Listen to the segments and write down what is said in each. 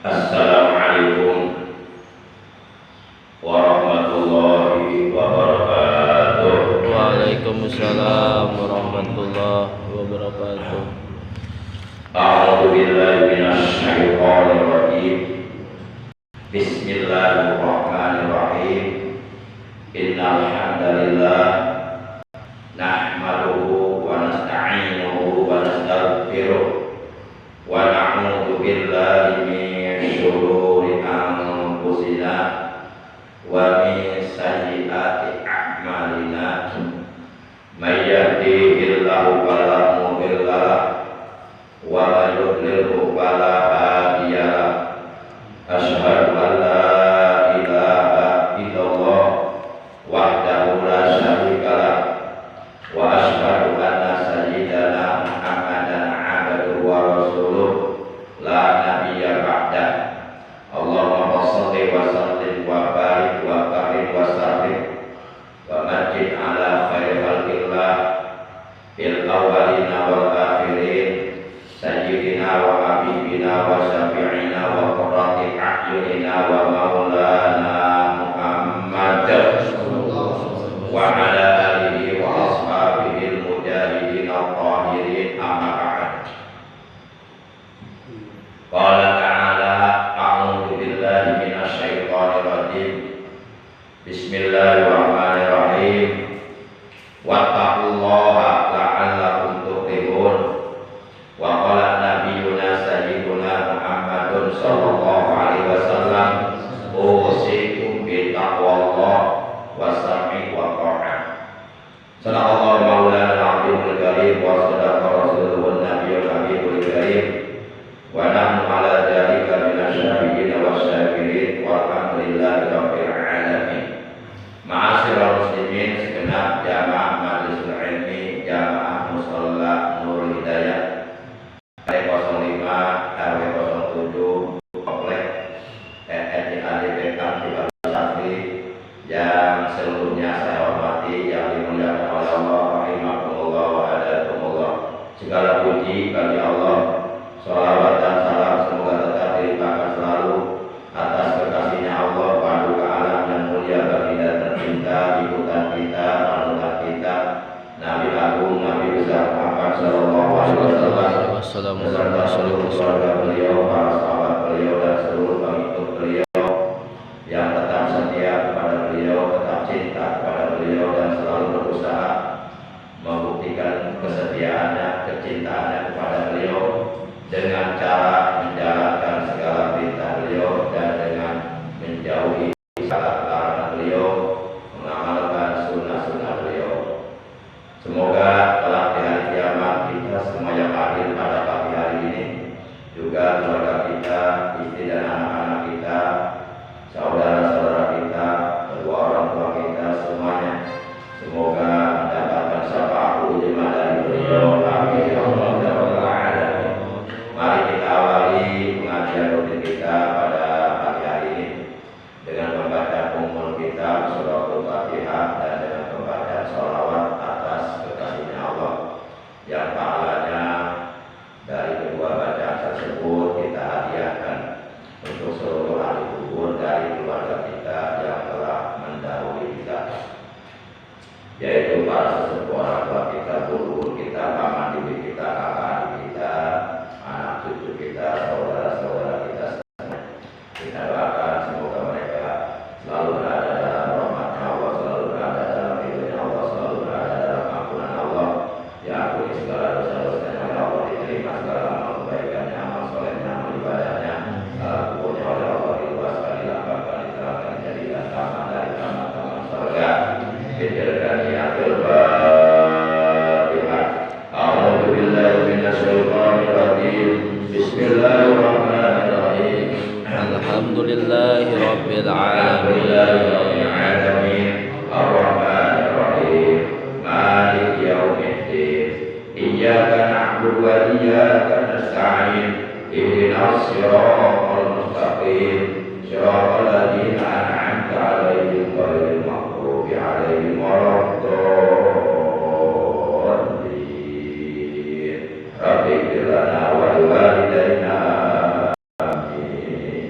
Assalamualaikum warahmatullahi wabarakatuh. Waalaikumsalam warahmatullahi wabarakatuh. A'udzu billahi minasy syaithanir rajim. Bismillahirrahmanirrahim. Innal hamdalillah nahmaduhu wa nasta'inuhu wa nastaghfiruh wa na'udzu billahi min syururi anfusina wa min sayyiati a'malina. May yahdihillahu fala mudilla lahu wa may yudlilhu fala hadiya lahu. Asyhadu an la ilaha illallah wahdahu la syarika lahu wa asyhadu anna sayyidana Muhammadan abduhu wa rasuluh la nabiyya ba'da. Allahumma shalli wa sallim wa barik wa karim wa sallim wa majid ala khairi khalqillah fil awwalina wal akhirin sayyidina wa habibina wa syafi'ina wa qurrati a'yunina wa maulana Muhammad wa ala alihi wa ashabihi al-mujahidin al-tahirin amma ba'd. Qala ta'ala a'udzu billahi minasy syaithanir rajim. Bismillahirrahmanirrahim. Wattaqullaha la'allakum tuflihun. Wa qala nabiyyuna sayyiduna Muhammadun sallallahu alaihi wasallam usikum bi taqwallah wa sam'i wa ta'ah. Sadaqallahu maulana al-azimul karim wa sadaqa rasulun nabiyyul habibul karim wa nahnu ala dzalika minasyahidin wa syakirin walhamdulillahi rabbil alamin. Ma'asyiral muslimin segenap jamaah majlisul ilmi jamaah musalla Nurul Hidayah RW 05 RW 07 komplek RRJAD Tiba Safri yang seluruhnya saya hormati, yang dimuliakan oleh Allah rahimahumullah wa hadakumullah. Segala puji bagi Allah, sholawat dan salam semoga tetap dilimpahkan selalu atas kekasihnya Allah paduka alam dan mulia baginda tercinta, ibutan kita, panutan kita, Nabi Agung, Nabi besar Muhammad sallallahu alaihi wasallam beserta seluruh keluarga beliau, para sahabat beliau dan seluruh pengikut beliau yang tetap setia kepada beliau, tetap cinta kepada beliau dan selalu berusaha membuktikan kesetiaannya, kecintaannya kepada beliau dengan cara menjalankan segala perintah beliau dan dengan menjauhi segala larangan beliau, mengamalkan sunnah-sunnah beliau. Semoga kelak di hari kiamat kita semua yang hadir pada pagi hari ini, juga keluarga kita, istri dan anak-anak kita, saudara-saudara kita, kedua orang tua kita semuanya, semoga mendapatkan syafaat ulama dari beliau. Amin ya rabbal alamin. Mari kita awali pengajian rutin kita pada pagi hari ini dengan membaca umul kitab suratul Fatihah dan dengan membaca sholawat atas kekasihnya Allah yang pahalanya dari kedua bacaan tersebut kita hadiahkan untuk seluruh ahli kubur dari keluarga kita yang telah mendahului kita, yaitu para sesepuh orang tua kita, guru kita, paman bibi kita, kakak adik kita, anak cucu kita, saudara-saudara kita semua. Kita doakan semoga mereka selalu berada dalam rahmat-Nya Allah, selalu berada dalam ridho-Nya Allah, selalu berada dalam ampunan Allah. Ya ampuni segala dosa-dosanya oleh Allah, diterima segala amal kebaikannya, amal solehnya, amal ibadahnya. Kuburnya oleh Allah diluaskan, dilapangkan, diterangkan, dijadikan taman dari taman-taman surga. Bidzikrillahi Fatihah. A'udzu billahi minasyaitonir rajim. Bismillahirrahmanirrahim. Alhamdulillahi rabbil alamin. Ar-Rahmanir Rahim. Maliki yaumiddin. Iyyaka na'budu wa iyyaka nasta'in. Ihdinas siratal mustaqim. Siratal ladzina an'amta 'alaihim ghairil maghdubi 'alaihim waladdallin. Rabbighfir lana wa liwalidayna. Amin.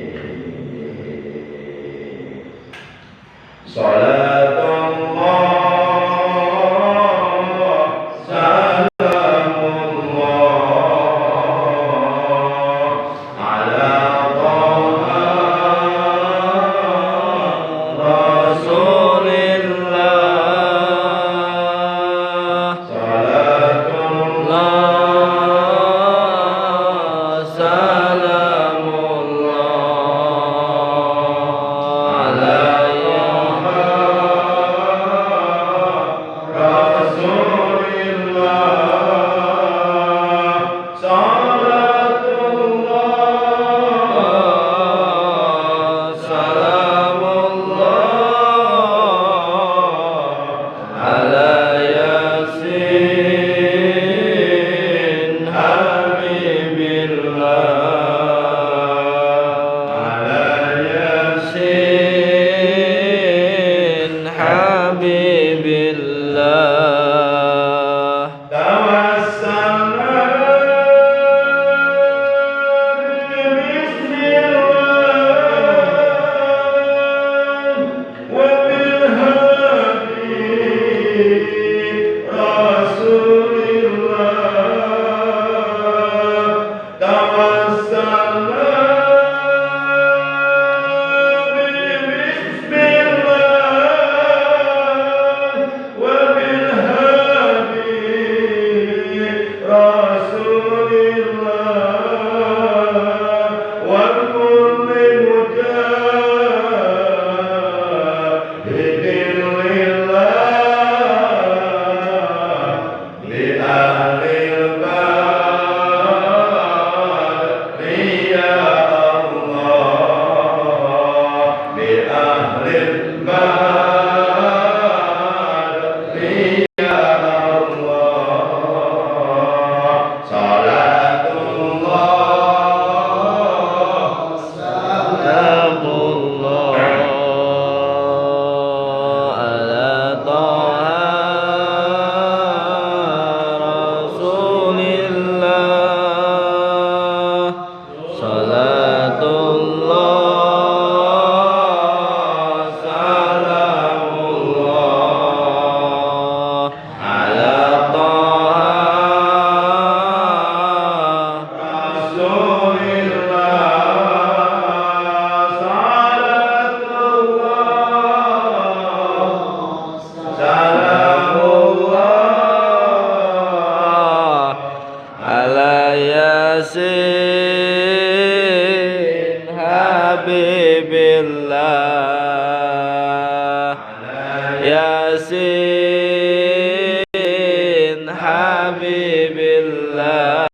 habibillah.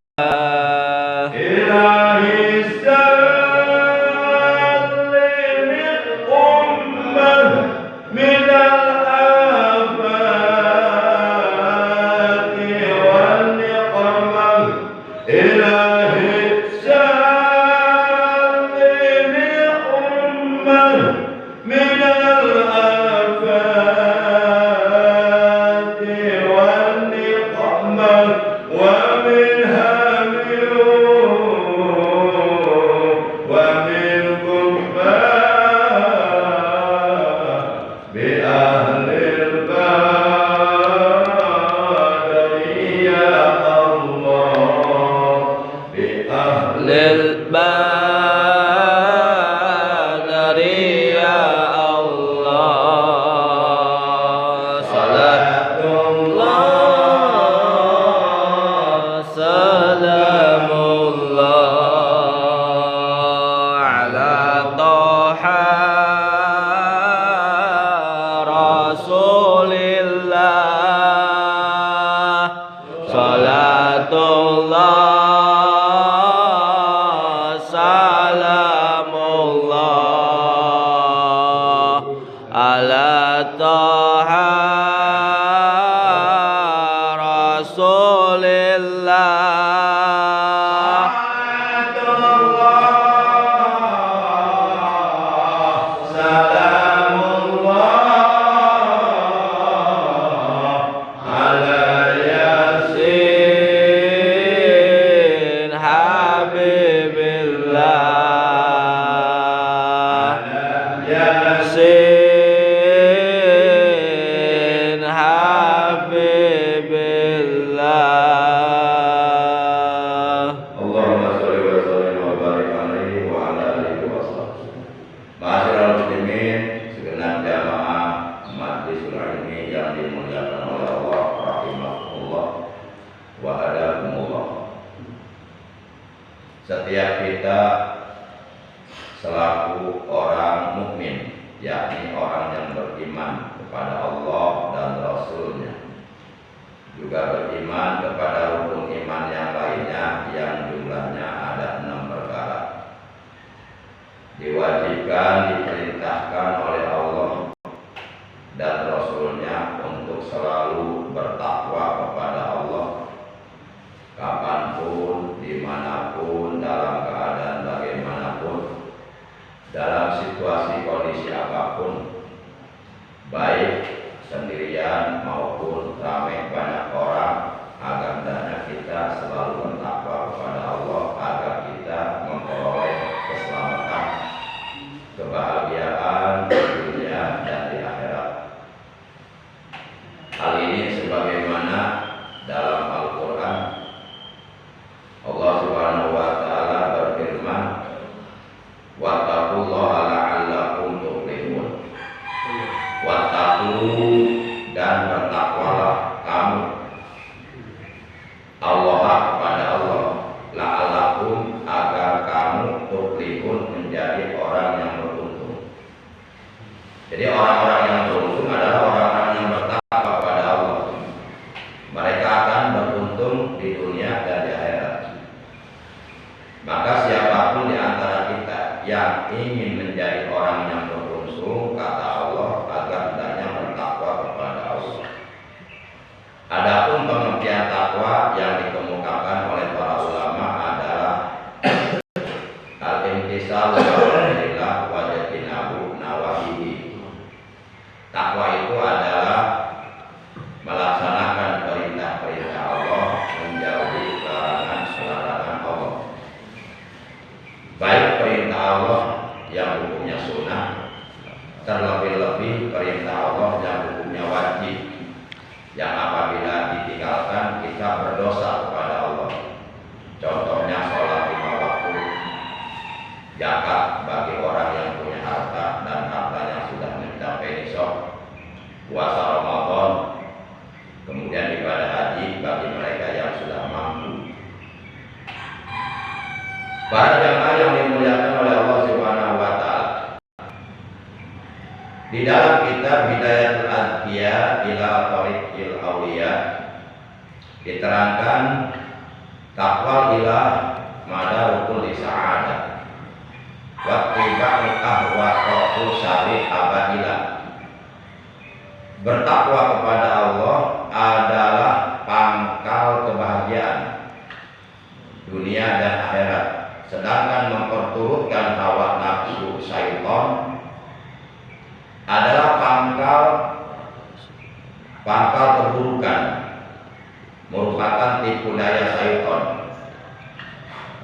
إلهي سلم الأمة من الآفات والنقمة. إلهي سلم الأمة من الآفات والنقمة ومن هم ومن كفار بأهل البدر يا الله بأهل للبدر يا الله صلاة الله سلام الله على طه رسول الله صلاة الله سلام الله على طه رسول الله سلام الله على ياسين حبيب الله ياسين حبيب الله. Allahumma sholli wa sallim wa barik alaihi wa ala alihi wa sahbihi. Ma'asyiral muslimin, segenap jamaah majlisul ilmi yang dimuliakan oleh Allah rahimahullah wa hadakumullah. Setiap kita selaku orang mukmin, yakni orang yang beriman kepada Allah dan Rasulnya, juga beriman kepada rukun iman yang lainnya yang jumlahnya ada 6 perkara. Diwajibkan, diperintahkan oleh Allah dan Rasulnya untuk selalu bertakwa kepada Allah kapanpun, dimanapun, dalam keadaan bagaimanapun, dalam situasi kondisi apapun, baik sendirian maupun ramai banyak orang, agar hendaknya kita selalu bertakwa kepada Allah agar kita memperoleh keselamatan, kebahagiaan di dunia dan di akhirat. Hal ini sebagaimana dalam Al-Quran Allah Subhanahu wa Ta'ala berfirman, wattaqullaha la'allakum tuflihun. Wattaqu, dan bertakwalah kamu Allah kepada Allah, la'allakum, agar kamu tuflihun, menjadi orang yang beruntung. Jadi orang-orang yang beruntung adalah orang-orang yang bertakwa kepada Allah. Mereka akan beruntung di dunia dan di akhirat. Maka siapapun di antara kita yang ingin menjadi orang yang beruntung, kata Allah, agar hendaknya bertakwa kepada Allah. Adapun pengertian takwa yang dikemukakan oleh para ulama adalah al-imtisal wa wajibinahu nawahihi. Takwa itu adalah melaksanakan perintah-perintah Allah, menjauhi larangan-larangan Allah. Baik perintah Allah yang hukumnya sunnah, terlebih-lebih perintah Allah yang hukumnya wajib, yang apabila ditinggalkan kita berdosa kepada Allah. Contohnya sholat 5 waktu, zakat bagi orang yang punya harta dan hartanya sudah mencapai nisab, puasa Ramadan, kemudian ibadah haji bagi mereka yang sudah mampu. Para jamaah yang dimuliakan oleh Allah Subhanahu wa Ta'ala, di dalam kitab Hidayatul Adhiya ila Thariqil Auliya diterangkan takwa ilah madarukul sa'adah wa tiba'u ahwa'u syari abadilah. Bertakwa kepada Allah adalah pangkal kebahagiaan dunia dan akhirat, sedangkan memperturutkan hawa nafsu syaitan adalah pangkal keburukan, merupakan tipu daya syaitan.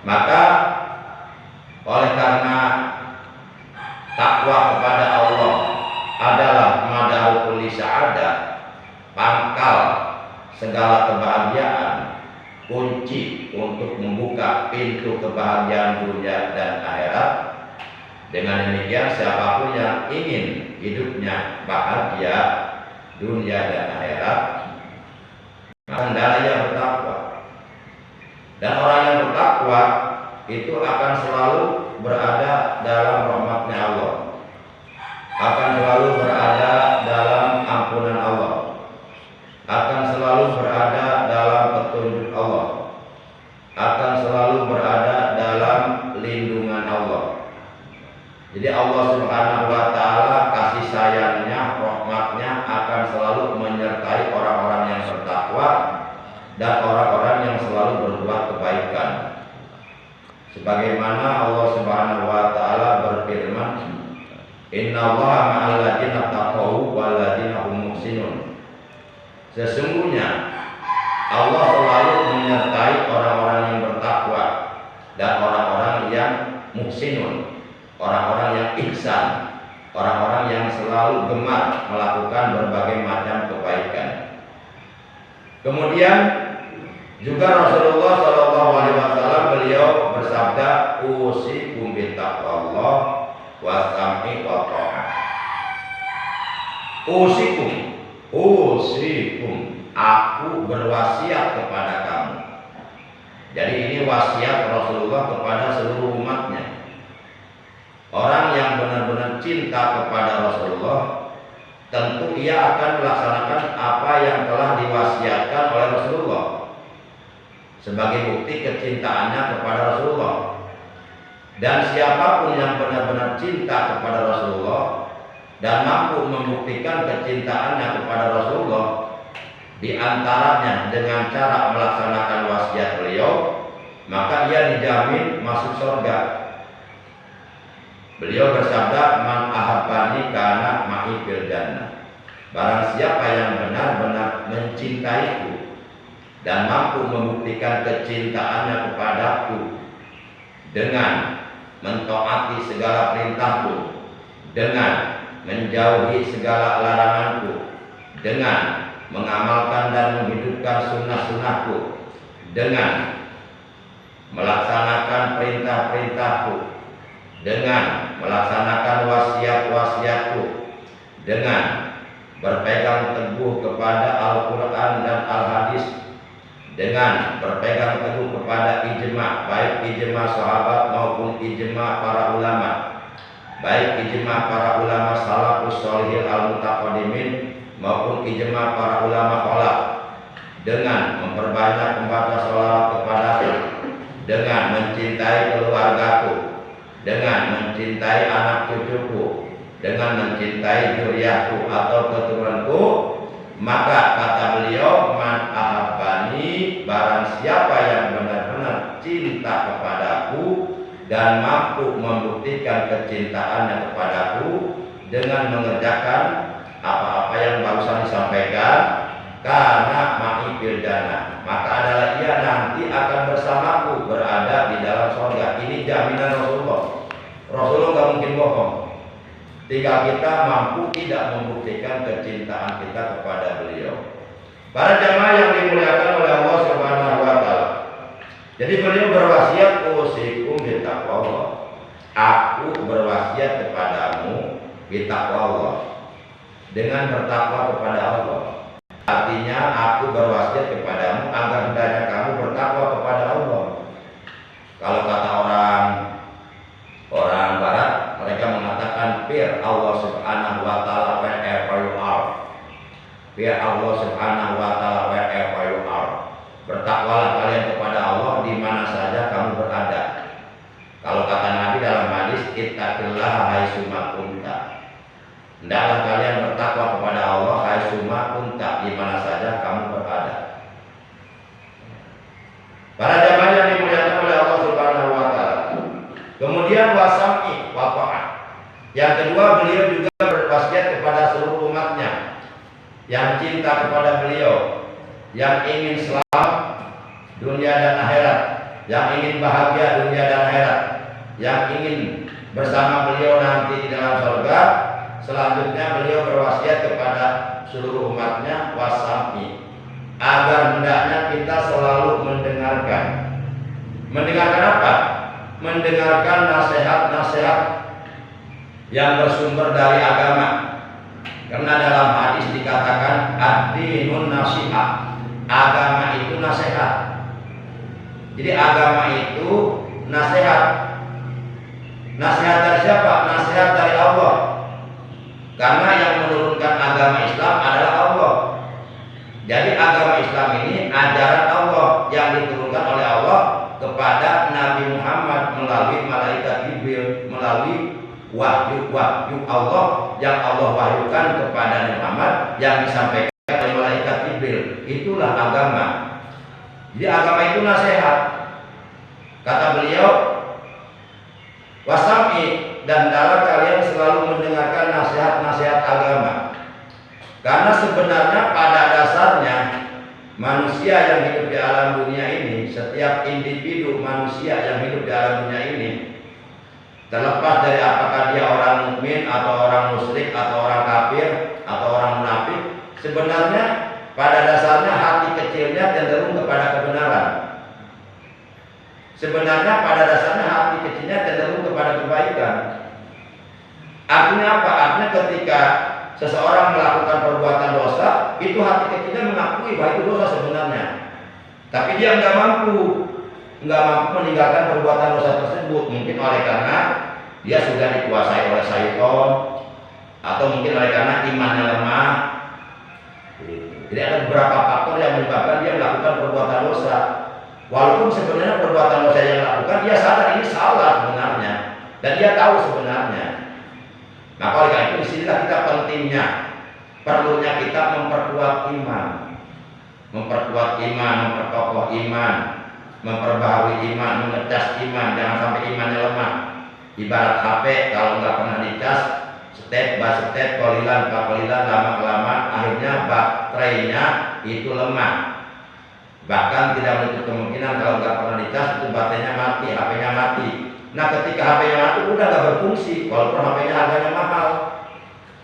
Maka oleh karena takwa kepada Allah adalah madarul sa'adah, pangkal segala kebahagiaan, kunci untuk membuka pintu kebahagiaan dunia dan akhirat. Dengan demikian siapapun yang ingin hidupnya bahagia dunia dan akhirat, maka hendaknya bertakwa. Dan orang yang bertakwa itu akan selalu berada dalam rahmatnya Allah, akan selalu berada dalam ampunan Allah, akan selalu berada dalam petunjuk Allah, akan selalu berada dalam lindungan Allah. Jadi Allah Subhanahu wa Ta'ala kasih sayangnya, rahmatnya akan selalu menyertai orang-orang yang bertakwa dan orang-orang yang selalu berbuat kebaikan. Sebagaimana Allah Subhanahu wa Ta'ala berfirman, Innallaha ma'al ladzina taqaw wal ladzina hum muhsinun. Sesungguhnya Allah selalu menyertai orang-orang yang bertakwa dan orang-orang yang muhsinun, orang-orang yang ihsan, orang-orang yang selalu gemar melakukan berbagai macam kebaikan. Kemudian juga Rasulullah SAW beliau bersabda, usikum bittaqwallah wasam'i wa ta'ah. Usikum, aku berwasiat kepada kamu. Jadi ini wasiat Rasulullah kepada seluruh umatnya. Orang yang benar-benar cinta kepada Rasulullah, tentu ia akan melaksanakan apa yang telah diwasiatkan oleh Rasulullah sebagai bukti kecintaannya kepada Rasulullah. Dan siapapun yang benar-benar cinta kepada Rasulullah dan mampu membuktikan kecintaannya kepada Rasulullah, di antaranya dengan cara melaksanakan wasiat beliau, maka ia dijamin masuk surga. Beliau bersabda, man ahabbani kana ma'i fil jannah. Barang siapa yang benar-benar mencintaiku dan mampu membuktikan kecintaannya kepadaku dengan mentaati segala perintahku, dengan menjauhi segala laranganku, dengan mengamalkan dan menghidupkan sunnah-sunnahku, dengan melaksanakan perintah-perintahku, dengan melaksanakan wasiat-wasiatku, dengan berpegang teguh kepada Al-Quran dan Al-Hadis, dengan berpegang teguh kepada ijma, baik ijma sahabat maupun ijma para ulama, baik ijma para ulama salafus sholihin al-mutaqaddimin maupun ijma para ulama khalaf, dengan memperbanyak membaca sholawat kepadaku, dengan mencintai keluargaku, dengan mencintai anak cucuku, dengan mencintai zuriatku atau keturunanku. Maka kata beliau, man ahabbani, barang siapa yang benar-benar cinta kepadaku dan mampu membuktikan kecintaannya kepadaku dengan mengerjakan apa-apa yang barusan disampaikan, karena ma'i fil jannah, maka adalah ia nanti akan bersamaku berada di dalam surga. Ini jaminan Rasulullah. Rasulullah gak mungkin bohong. Tinggal kita mampu tidak membuktikan kecintaan kita kepada beliau. Para jamaah yang dimuliakan oleh Allah Subhanahu wa Ta'ala. Jadi beliau berwasiat, usikum bittaqwallah. Aku berwasiat kepadamu bittaqwallah, dengan bertakwa kepada Allah. Artinya aku berwasiat kepadamu agar hendaknya kamu bertakwa kepada Allah. Kalau kata orang barat, mereka mengatakan fear Allah Subhanahu wa Ta'ala wherever you are. Fear Allah Subhanahu wa Ta'ala wherever you are. bertakwalah kalian kepada Allah di mana saja kamu berada. Kalau kata Nabi dalam hadis, ittaqillaha haitsuma kunta. Hendaklah kalian bertakwa kepada Allah haitsuma kunta, di mana saja kamu berada. Para jamaah yang dimuliakan oleh Allah Subhanahu wa taala. Kemudian wasami wa ta'ah. Yang kedua, beliau juga berwasiat kepada seluruh umatnya yang cinta kepada beliau, yang ingin selamat dunia dan akhirat, yang ingin bahagia dunia dan akhirat, yang ingin bersama beliau nanti di dalam surga. Selanjutnya beliau berwasiat kepada seluruh umatnya wasami, agar hendaknya kita selalu mendengarkan. Mendengarkan apa? Mendengarkan nasihat-nasihat yang bersumber dari agama. Karena dalam hadis dikatakan ad-dinun nasihat, agama itu nasihat. Jadi agama itu nasihat. Nasihat dari siapa? Nasihat dari Allah. Karena yang menurunkan agama Islam adalah Allah. Jadi agama Islam ini ajaran Allah yang diturunkan oleh Allah kepada Nabi Muhammad melalui malaikat Jibril, melalui wahyu Allah yang Allah wahyukan kepada Nabi Muhammad yang disampaikan oleh malaikat Jibril. Itulah agama. Jadi agama itu nasihat. Kata beliau, wasami, dan hendaklah kalian selalu mendengarkan nasihat-nasihat agama. Karena sebenarnya pada dasarnya manusia yang hidup di alam dunia ini, setiap individu manusia yang hidup di alam dunia ini, terlepas dari apakah dia orang mukmin atau orang musyrik atau orang kafir atau orang munafik, sebenarnya pada dasarnya hati kecilnya cenderung kepada kebenaran. Sebenarnya pada dasarnya hati kecilnya cenderung kepada kebaikan. Artinya apa? Artinya ketika seseorang melakukan perbuatan dosa, itu hati kecilnya mengakui bahwa itu dosa sebenarnya. Tapi dia nggak mampu meninggalkan perbuatan dosa tersebut. Mungkin oleh karena dia sudah dikuasai oleh syaitan, atau mungkin oleh karena imannya lemah. Jadi ada beberapa faktor yang menyebabkan dia melakukan perbuatan dosa. Walaupun sebenarnya perbuatan dosa yang dilakukan, dia sadar ini salah sebenarnya, dan dia tahu sebenarnya. Maka oleh karena itu disinilah kita pentingnya, perlunya kita memperkuat iman, memperkokoh iman, memperbaharui iman, mengecas iman, jangan sampai imannya lemah. Ibarat HP, kalau nggak pernah dicas, step by step, kolilan, lama kelamaan, akhirnya baterainya itu lemah. Bahkan tidak menutup kemungkinan kalau nggak pernah dicas itu baterainya mati, HP-nya mati. Nah ketika HP-nya mati udah nggak berfungsi, walaupun HP-nya harganya mahal,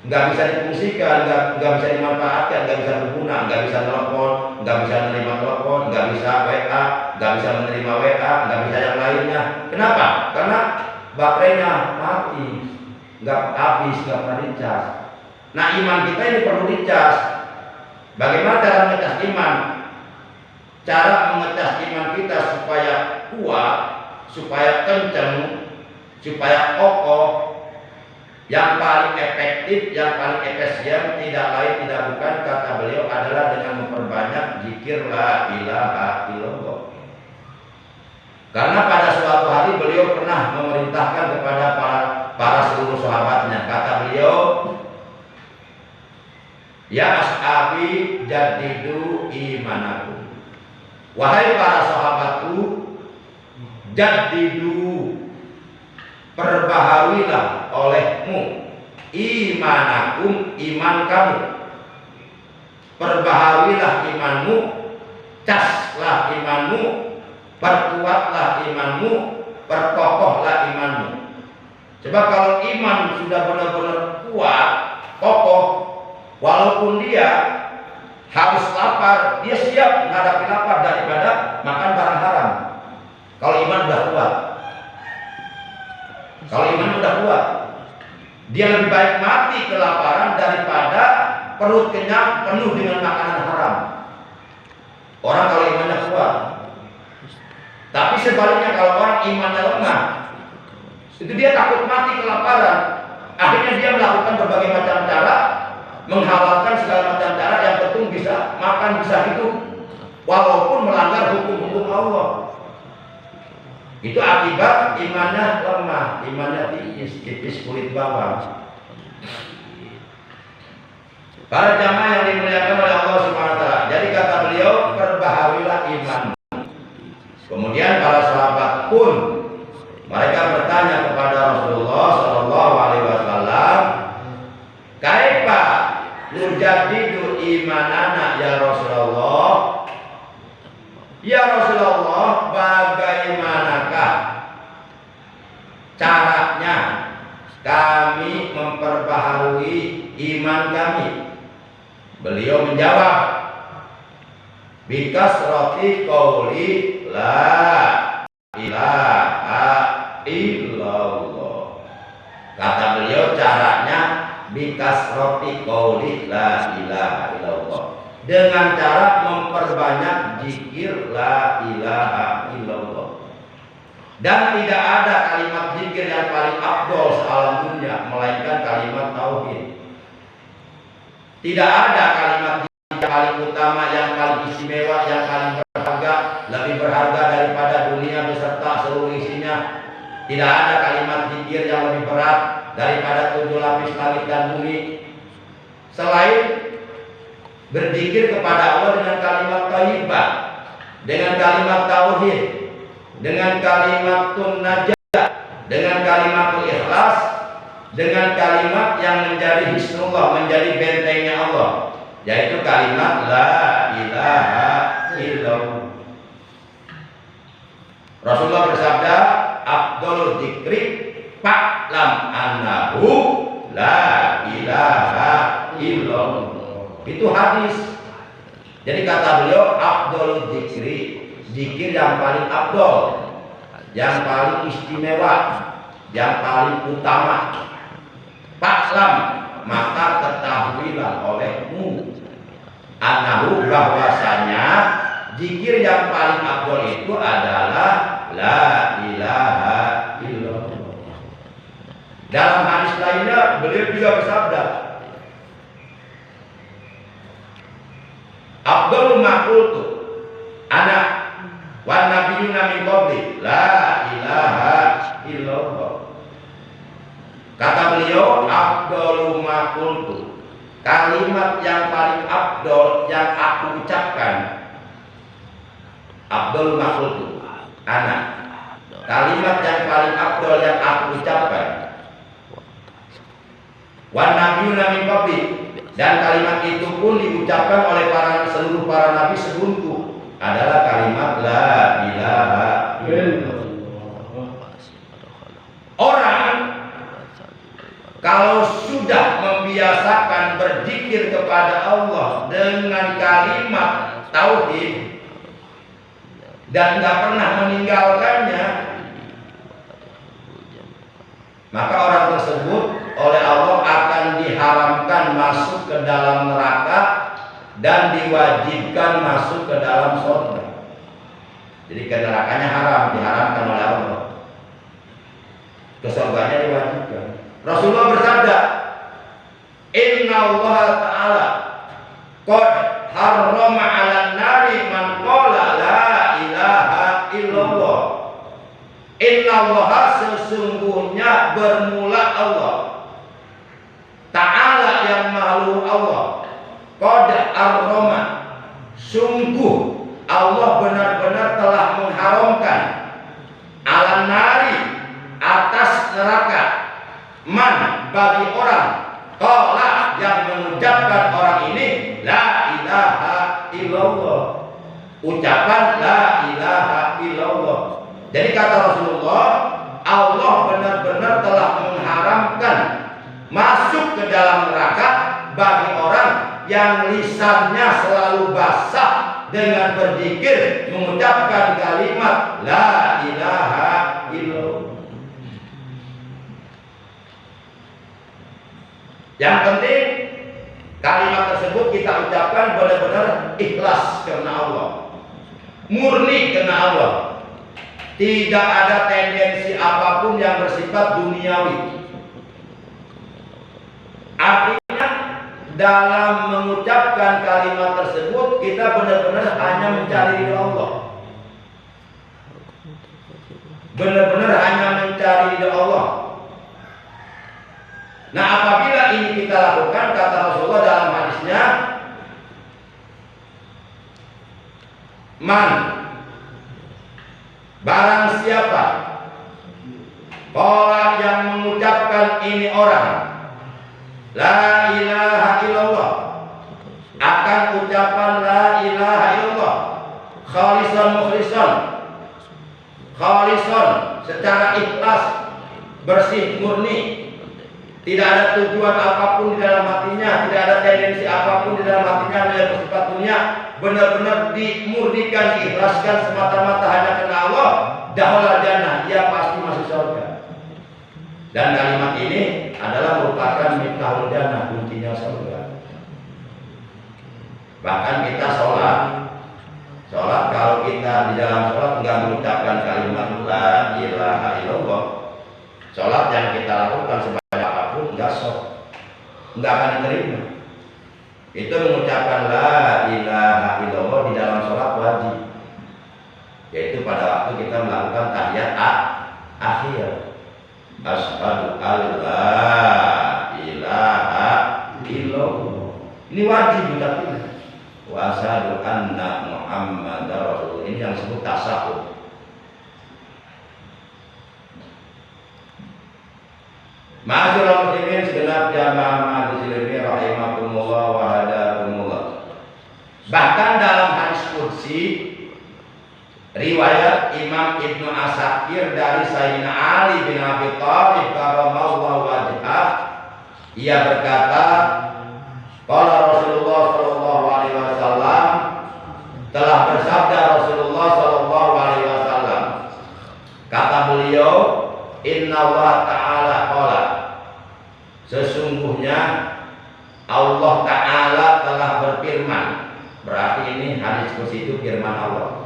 nggak bisa difungsikan, nggak bisa dimanfaatkan, nggak bisa berguna, nggak bisa telepon, nggak bisa menerima telepon, nggak bisa WA, nggak bisa menerima WA, nggak bisa yang lainnya. Kenapa? Karena baterainya mati, nggak habis, nggak pernah dicas. Nah iman kita ini perlu dicas. Bagaimana cara mengecas iman? Cara mengecas iman kita supaya kuat, supaya kencang, supaya kokoh, yang paling efektif, yang paling efisien, tidak lain tidak bukan kata beliau adalah dengan memperbanyak zikir la ilaha illallah. Karena pada suatu hari beliau pernah memerintahkan kepada para seluruh sahabatnya, kata beliau, ya ashabi jadidu imanakum. Wahai para sahabatku, jadidu, perbaharuilah olehmu imanakum, iman kamu. Perbaharuilah imanmu, caslah imanmu, perkuatlah imanmu, perkokohlah imanmu. Coba kalau iman sudah benar-benar kuat, kokoh, walaupun dia harus lapar, dia siap menghadapi lapar daripada makan barang haram. Kalau iman sudah kuat, dia lebih baik mati kelaparan daripada perut kenyang penuh dengan makanan haram. Orang kalau imannya kuat. Tapi sebaliknya kalau orang imannya lemah, itu dia takut mati kelaparan. Akhirnya dia melakukan berbagai macam cara, menghalalkan segala macam cara yang penting bisa makan, bisa hidup. walaupun melanggar hukum-hukum Allah. Itu akibat imannya lemah, imannya tipis kulit bawah. Para jamaah yang dimuliakan oleh Allah Subhanahu wa taala. Jadi kata beliau, perbaharuilah iman. Kemudian para sahabat pun mereka bertanya kepada Rasulullah sallallahu alaihi wasallam, "Kaifa nujaddidu imanana ya Rasulullah?" Ya Rasulullah, bagaimanakah caranya kami memperbaharui iman kami? Beliau menjawab, bikasrati qauli la ilaha illallah. Kata beliau, caranya bikasrati qauli la ilaha illallah, dengan cara memperbanyak zikir la ilaha illallah. Dan tidak ada kalimat zikir yang paling afdol sealam dunia melainkan kalimat tauhid. Tidak ada kalimat zikir yang paling utama, yang paling istimewa, yang paling berharga, lebih berharga daripada dunia beserta seluruh isinya. Tidak ada kalimat zikir yang lebih berat daripada 7 lapis langit dan bumi selain berzikir kepada Allah dengan kalimat thayyibah, dengan kalimat tauhid, dengan kalimat najah, dengan kalimat ikhlas, dengan kalimat yang menjadi hisnullah, menjadi bentengnya Allah, yaitu kalimat la ilaha illallah. Rasulullah bersabda, afdhalul dzikri fa'lam annahu la ilaha illallah. Itu hadis. Jadi kata beliau, afdhalul dzikri, zikir yang paling afdol, yang paling istimewa, yang paling utama. Fa'lam, maka ketahuilah olehmu, annahu, bahwasanya zikir yang paling afdol itu adalah la ilaha illallah. Dalam hadis lainnya beliau juga bersabda, afdhalu ma qultu ana wan nabiyyuna min qabli la ilaha illallah. Kata beliau, afdhalu ma qultu, kalimat yang paling afdol yang aku ucapkan. Afdhalu ma qultu ana, kalimat yang paling afdol yang aku ucapkan. Wan nabiyyuna min qabli, dan kalimat itu pun diucapkan oleh seluruh para nabi sebelumku, adalah kalimat la ilaha illallah. Orang kalau sudah membiasakan berzikir kepada Allah dengan kalimat tauhid dan nggak pernah meninggalkannya, maka orang tersebut oleh Allah akan diharamkan masuk ke dalam neraka dan diwajibkan masuk ke dalam surga. Jadi ke nerakanya haram, diharamkan oleh Allah. Ke surganya diwajibkan. Rasulullah bersabda, Inna Allah Ta'ala qad harrama 'alan nari man qala la ilaha illallah. Inna Allah, sesungguhnya bermula Allah Ta'ala yang mahluk Allah, qad harrama, sungguh Allah benar-benar telah mengharamkan, 'alan nari, atas neraka, man, bagi orang, qala, yang mengucapkan orang ini la ilaha illallah, ucapan la ilaha illallah. Jadi kata Rasulullah, Allah benar-benar telah mengharamkan masuk ke dalam neraka bagi orang yang lisannya selalu basah dengan berzikir mengucapkan kalimat la ilaha illallah. Yang penting kalimat tersebut kita ucapkan benar-benar ikhlas karena Allah, murni karena Allah. Tidak ada tendensi apapun yang bersifat duniawi. Artinya dalam mengucapkan kalimat tersebut kita benar-benar hanya mencari ridho Allah. Benar-benar hanya mencari ridho Allah. Nah, apabila ini kita lakukan, kata Rasulullah dalam hadisnya, man, barang siapa orang yang mengucapkan ini orang la ilaha illallah, akan ucapan la ilaha illallah khalisan mukhlisan, khalisan secara ikhlas, bersih murni, tidak ada tujuan apapun di dalam hatinya, tidak ada tendensi apapun di dalam hatinya yang bersifat dunia, benar-benar dimurnikan, diikhlaskan semata-mata hanya karena Allah, dakhala jannah, ia pasti masuk surga. Dan kalimat ini adalah merupakan miftahul jannah, kuncinya surga. Bahkan kita sholat kalau kita di dalam sholat enggak mengucapkan kalimat la ilaha illallah, sholat yang kita lakukan sebanyak apapun enggak sah, enggak akan diterima. Itu mengucapkan la ilaha illallah di dalam sholat wajib, yaitu pada waktu kita melakukan tahiyat akhir. Asyhadu alla ilaha illallah. Ini wajib ucapkan. Wa asyhadu anna Muhammadar Rasulullah. Ini yang disebut tasyahud. Ma'asyiral muslimin segenap jamaah majlis ilmi rahimakumullah wa hadakumullah. Bahkan dalam hadis qudsi riwayat Imam Ibnu Asakir dari Sayyidina Ali bin Abi Thalib karramallahu wajhah, ia berkata, qala Rasulullah sallallahu alaihi wasallam, telah bersabda Rasulullah sallallahu alaihi wasallam, kata beliau, inna Allah ta'ala qala, sesungguhnya Allah ta'ala telah berfirman. Berarti ini hadis qudsi itu firman Allah.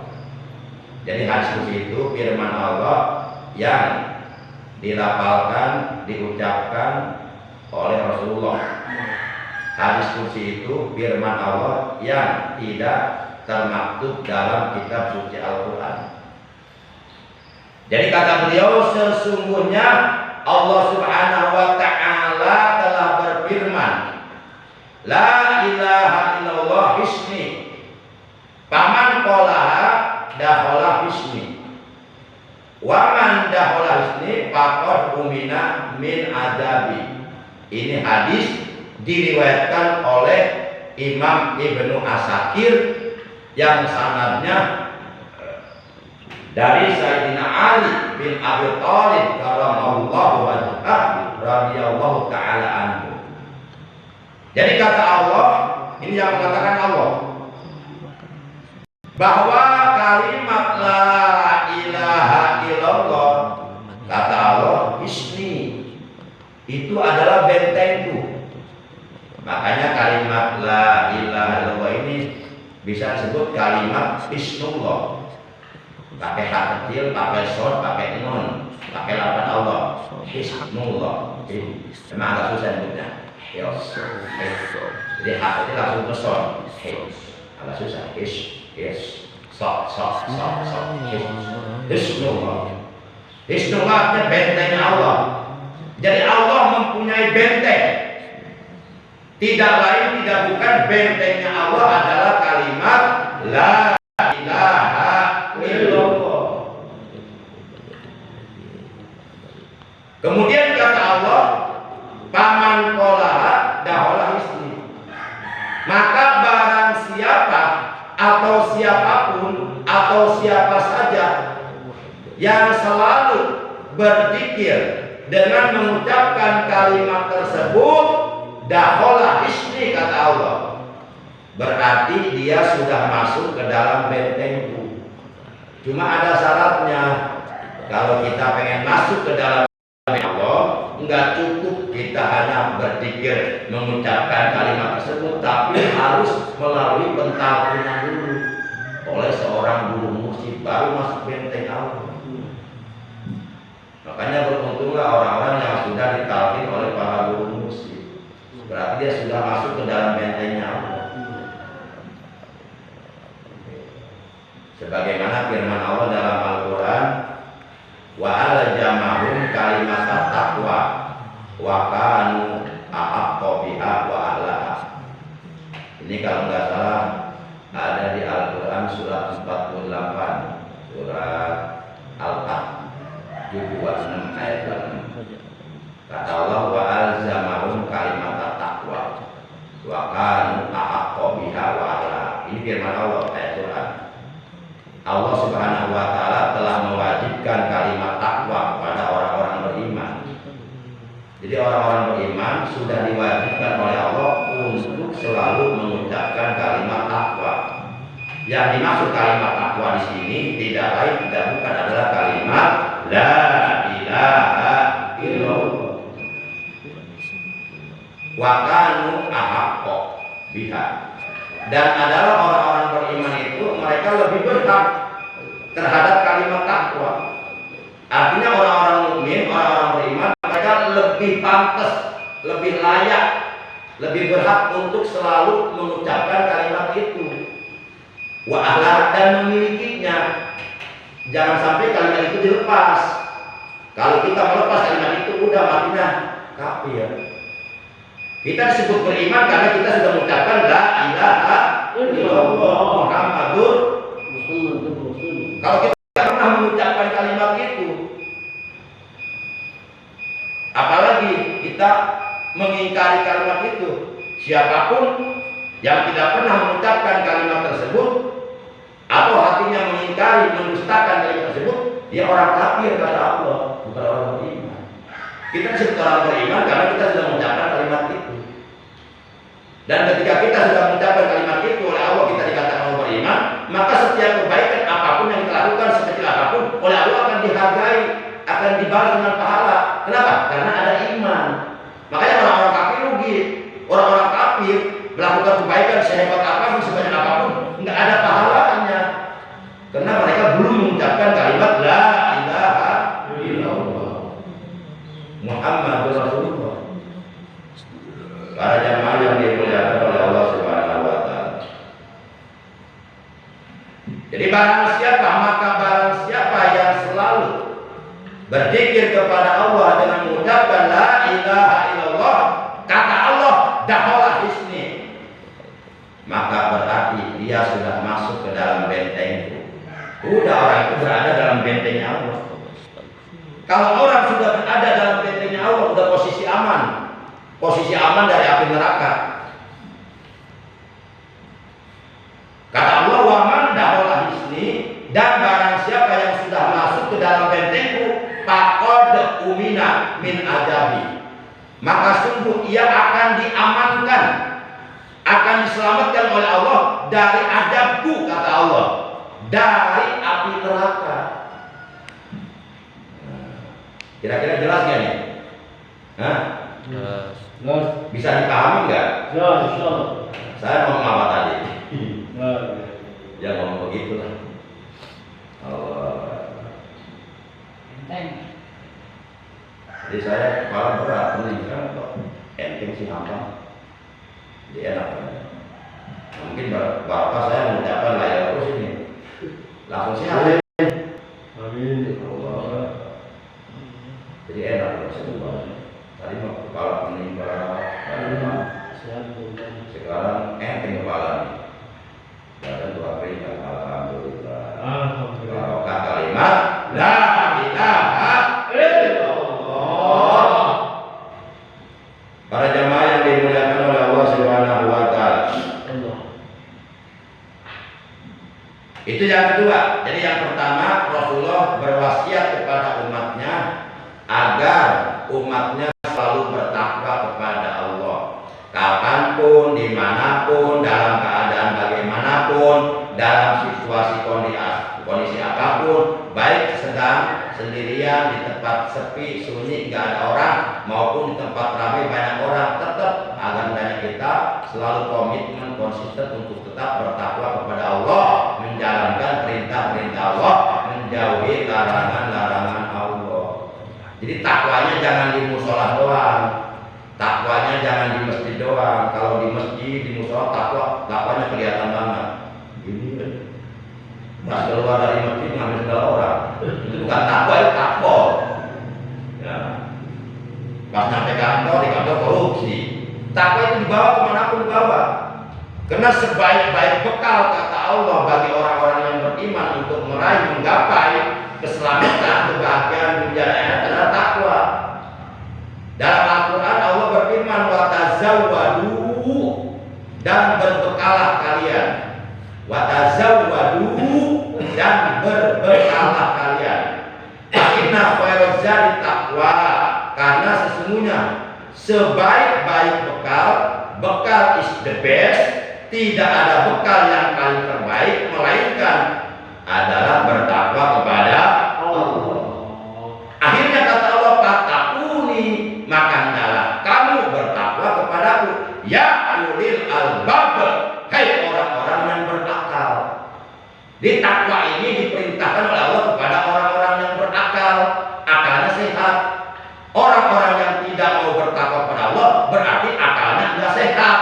Jadi hadis qudsi itu firman Allah yang dilafalkan, diucapkan oleh Rasulullah. Hadis qudsi itu firman Allah yang tidak termaktub dalam kitab suci Al-Quran. Jadi kata beliau, sesungguhnya Allah Subhanahu wa ta'ala telah berfirman, la ilaha illallah hisni, paman qolaha dakhala hisni, wa man dakhala hisni faqad umina min adabi. Ini hadis diriwayatkan oleh Imam Ibnu Asakir yang sanadnya dari Sayyidina Ali bin Abi Thalib karramallahu wajhah radhiyallahu ta'ala anhu. Jadi kata Allah, ini yang mengatakan Allah, bahwa kalimat la ilaha illallah, kata Allah, isni, itu adalah bentengku. Makanya kalimat la ilaha illallah ini bisa disebut kalimat isnullah. Pakai hak kecil, pakai short, pakai nun, pakai lafaz Allah, isnullah. Memang agak susah nyebutnya. Jadi hak itu langsung ke short, agak susah. Isnullah. Isnullah artinya bentengnya Allah. Jadi Allah mempunyai benteng. Tidak lain tidak bukan bentengnya Allah adalah kalimat la ilaha illallah. Kemudian kata Allah, paman qolaha dakhala hisni, maka barang siapa atau siapapun atau siapa saja yang selalu berzikir dengan mengucapkan kalimat tersebut, dakhala hisni, kata Allah, berarti dia sudah masuk ke dalam bentengku. Cuma ada syaratnya. Kalau kita pengen masuk ke dalam Allah, enggak cukup kita hanya berzikir mengucapkan kalimat tersebut, tapi harus melalui pentalkinan dulu oleh seorang guru mursyid, baru masuk benteng Allah. Makanya beruntunglah orang-orang yang sudah ditalkin oleh para guru mursyid. Berarti dia sudah masuk ke dalam 26 ayat 26. Kata Allah, wa alzamahum kalimat taqwa wa kanu ahaqqa biha wa ala. Ini firman Allah ayat Quran. Allah Subhanahu wa taala telah mewajibkan kalimat takwa kepada orang-orang beriman. Jadi orang-orang beriman sudah diwajibkan oleh Allah untuk selalu mengucapkan kalimat takwa. Yang dimaksud kalimat takwa di sini tidak lain tidak bukan adalah kalimat la ilaha illallah. Wa kanu ahaqqa biha. Dan adalah orang-orang beriman itu mereka lebih berhak terhadap kalimat takwa. Artinya orang-orang mukmin, orang-orang beriman mereka lebih pantas, lebih layak, lebih berhak untuk selalu mengucapkan kalimat itu. Wa ahlah dan memilikinya. Jangan sampai kalimat itu dilepas. Kalau kita melepas kalimat itu udah matinya kafir. Kita disebut beriman karena kita sudah mengucapkan la ilaha illallah Muhammadur Rasulullah. Kalau kita tidak pernah mengucapkan kalimat itu, apalagi kita mengingkari kalimat itu, siapapun yang tidak pernah mengucapkan kalimat tersebut atau hatinya mengingkari, mendustakan kalimat tersebut, dia orang kafir kata Allah, bukan orang beriman. Kita disebut orang beriman karena kita sudah mengucapkan kalimat itu. Dan ketika kita sudah mengucapkan kalimat itu oleh Allah kita dikatakan orang beriman, maka setiap kebaikan apapun yang kita lakukan sekecil apapun oleh Allah akan dihargai, akan dibalas dengan pahala. Kenapa? Karena ada iman. Makanya orang-orang kafir rugi. Orang-orang kafir melakukan kebaikan sehebat apapun, sebanyak apapun, nggak ada pahalanya. Karena mereka belum mengucapkan kalimat la ilaha illallah Muhammadur Rasulullah. Para jamaah yang dimuliakan oleh Allah Subhanahu wa taala. Jadi barang siapa yang selalu berzikir kepada Allah dengan mengucapkan la ilaha illallah, kata Allah dakhala hisni, maka berarti dia sudah masuk ke dalam bentengku. Udah orang itu berada dalam bentengnya Allah. Kalau orang sudah berada dalam bentengnya Allah, udah posisi aman. Posisi aman dari api neraka. Kata Allah, wa man dakhala hisni, dan barang siapa yang sudah masuk ke dalam bentengku, faqad umina min azabi, maka sungguh ia akan diamankan, akan diselamatkan oleh Allah dari azabku, kata Allah, dari api neraka. Kira-kira jelas gak nih? Hah? Bisa dipahami nggak? Saya ngomong apa tadi? Ya ngomong begitu lah. Jadi saya kepala berat, penelitian kok enteng sih apa? Jadi enak. Mungkin bapak saya mengucapkan layak terus ini, langsung siap. Amin. Jadi enak ya semua. Tadi mau kepala penimba, sekarang enteng kepala nih. Dan dua keringat, alhamdulillah. Barokah kalimat la ilaha illallah. Para jamaah yang dimuliakan oleh Allah Subhanahu wa taala. Itu yang kedua. Jadi yang pertama, Rasulullah berwasiat kepada umatnya agar umatnya selalu bertakwa kepada Allah, kapanpun, dimanapun, dalam keadaan bagaimanapun, dalam situasi kondisi apapun, baik sedang, sendirian, di tempat sepi, sunyi, nggak ada orang, maupun di tempat ramai banyak orang, tetap agendanya kita selalu komitmen konsisten untuk tetap bertakwa kepada Allah, menjalankan perintah-perintah Allah, menjauhi larangan-larangan Allah. Jadi takwanya jangan di musola doang, takwanya jangan di masjid doang. Kalau di masjid, di musola takwanya kelihatan banget. Ini pas keluar dari masjid ngambil segala orang, itu bukan takwa, itu takwa. Ya. Pas nyampe kantor, di kantor korupsi. Takwa itu dibawa kemanapun dibawa. Karena sebaik-baik bekal kata Allah bagi orang-orang yang beriman untuk meraih, menggapai keselamatan, kebahagiaan dunia dan akhirat menjadi takwa, karena sesungguhnya sebaik-baik bekal is the best. Tidak ada bekal yang paling terbaik melainkan adalah bertakwa kepada Allah. Akhirnya kata Allah, fattaquni, maka hendaklah kamu bertakwa kepadaku, ya ulil albab, hai orang-orang yang berakal. Di takwa ini diperintahkan oleh Allah kepada orang-orang yang berakal, akalnya sehat. Orang-orang yang tidak mau bertakwa kepada Allah berarti akalnya tidak sehat.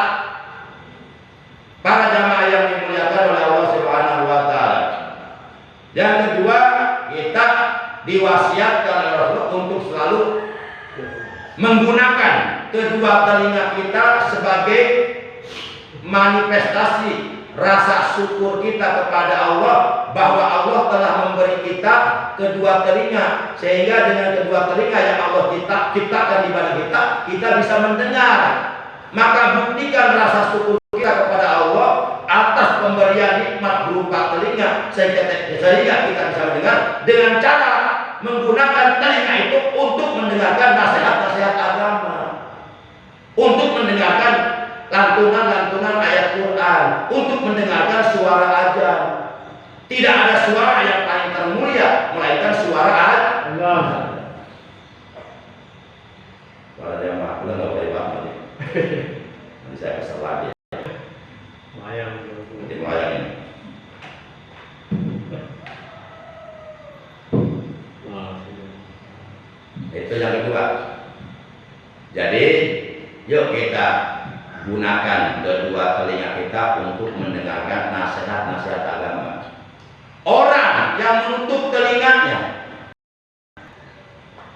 Para jamaah yang dimuliakan oleh Allah Subhanahu wa taala. Yang kedua, kita diwasiatkan oleh Rasulullah untuk selalu menggunakan kedua telinga kita sebagai manifestasi rasa syukur kita kepada Allah, bahwa Allah telah memberi kita kedua telinga, sehingga dengan kedua telinga yang Allah ciptakan di badan kita bisa mendengar. Maka buktikan rasa syukur kita kepada Allah atas pemberian nikmat berupa telinga, sehingga kita bisa mendengar dengan cara menggunakan telinga itu untuk mendengarkan nasihat-nasihat agama, untuk mendengarkan lantunan-lantunan ayat Quran, untuk mendengarkan suara azan. Tidak ada suara yang paling termulia melainkan suara azan. Para jamaah, udah nggak boleh banget. Nanti saya kesel lagi. Nanti melayang ini. Itu yang kedua. Jadi, yuk kita gunakan kedua telinga kita untuk mendengarkan nasihat-nasihat agama. Orang yang menutup telinganya,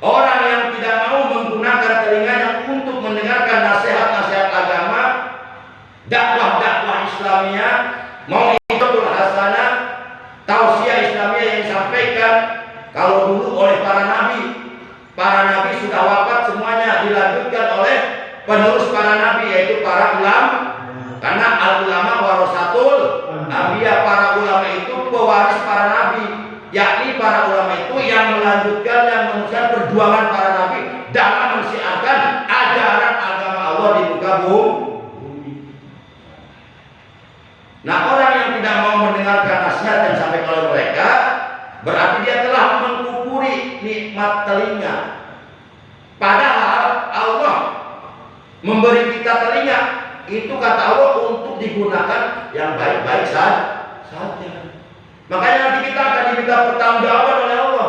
orang yang tidak mau menggunakan telinganya untuk mendengarkan nasihat-nasihat agama, dakwah-dakwah Islamiyah, mau itu hasanah, tausiah Islamiyah yang disampaikan kalau dulu oleh para nabi sudah wafat semuanya, dilanjutkan oleh penerus para nabi, yaitu para ulama. Karena al-ulama warasatul anbiya, para ulama itu pewaris para nabi, yakni para ulama itu yang melanjutkan, yang meneruskan perjuangan para nabi dalam mensiarkan ajaran agama Allah di muka bumi. Nah, orang yang tidak mau mendengarkan nasihat yang disampaikan oleh mereka, berarti dia telah mengkufuri nikmat telinga. Padahal Allah memberi kita telinga itu, kata Allah, untuk digunakan yang baik-baik saja. Makanya nanti kita akan diminta pertanggungjawaban oleh Allah